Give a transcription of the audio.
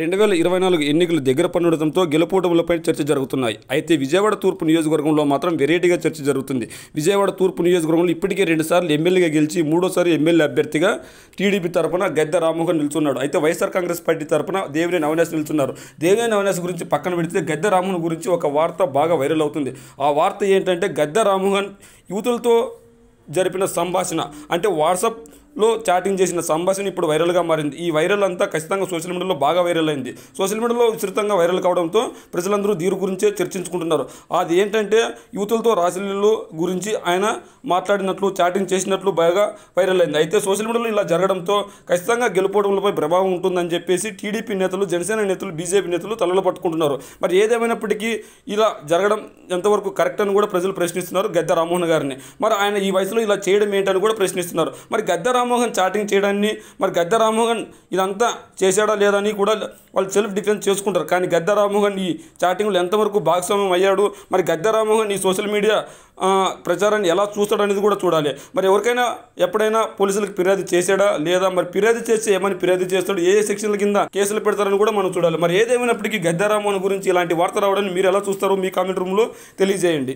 2024 ఎన్నికలు దగ్గర పడడంతో గెలుపోటములపై చర్చ జరుగుతున్నాయి. అయితే విజయవాడ తూర్పు నియోజకవర్గంలో మాత్రం వెరైటీగా చర్చ జరుగుతుంది. విజయవాడ తూర్పు నియోజకవర్గంలో ఇప్పటికే 2 సార్లు ఎమ్మెల్యేగా గెలిచి మూడోసారి ఎమ్మెల్యే అభ్యర్థిగా టీడీపీ తరపున గద్దె రామ్మోహన్ నిల్చున్నాడు. అయితే వైఎస్ఆర్ కాంగ్రెస్ పార్టీ తరపున దేవినేని అవినాష్ నిల్చున్నారు. దేవినేని అవినాష్ గురించి పక్కన పెడితే గద్దె రామ్మోహన్ గురించి ఒక వార్త బాగా వైరల్ అవుతుంది. ఆ వార్త ఏంటంటే గద్దె రామ్మోహన్ యువతులతో జరిపిన సంభాషణ అంటే వాట్సాప్లో చాటింగ్ చేసిన సంభాషణ ఇప్పుడు వైరల్గా మారింది. ఈ వైరల్ అంతా ఖచ్చితంగా సోషల్ మీడియాలో బాగా వైరల్ అయింది. సోషల్ మీడియాలో విస్తృతంగా వైరల్ కావడంతో ప్రజలందరూ దీని గురించే చర్చించుకుంటున్నారు. అది ఏంటంటే యువతులతో రాశిలు గురించి ఆయన మాట్లాడినట్లు చాటింగ్ చేసినట్లు బాగా వైరల్ అయింది. అయితే సోషల్ మీడియాలో ఇలా జరగడంతో ఖచ్చితంగా గెలుపోవడంపై ప్రభావం ఉంటుందని చెప్పేసి టీడీపీ నేతలు, జనసేన నేతలు, బీజేపీ నేతలు తలలో పట్టుకుంటున్నారు. మరి ఏదేమైనప్పటికీ ఇలా జరగడం ఎంతవరకు కరెక్ట్ అని కూడా ప్రజలు ప్రశ్నిస్తున్నారు గద్దె రామ్మోహన్ గారిని. మరి ఆయన ఈ వయసులో ఇలా చేయడం ఏంటని కూడా ప్రశ్నిస్తున్నారు. మరి గద్దె రామ్మోహన్ చాటింగ్ చేయడాన్ని మరి గద్దె రామ్మోహన్ ఇదంతా చేశాడా లేదని కూడా వాళ్ళు సెల్ఫ్ డిఫెన్స్ చేసుకుంటారు. కానీ గద్దె రామ్మోహన్ ఈ చాటింగ్లో ఎంతవరకు భాగస్వామ్యం అయ్యాడు, మరి గద్దె రామ్మోహన్ ఈ సోషల్ మీడియా ప్రచారాన్ని ఎలా చూస్తాడు అనేది కూడా చూడాలి. మరి ఎవరికైనా ఎప్పుడైనా పోలీసులకు ఫిర్యాదు చేశాడా లేదా, మరి ఫిర్యాదు చేస్తే ఏమని ఫిర్యాదు చేస్తాడు, ఏ సెక్షన్ల కింద కేసులు పెడతారని కూడా మనం చూడాలి. మరి ఏదేమైనప్పటికీ గద్దె రామ్మోహన్ గురించి ఇలాంటి వార్త రావడాన్ని మీరు ఎలా చూస్తారో మీ కామెంట్ రూమ్లో తెలియజేయండి.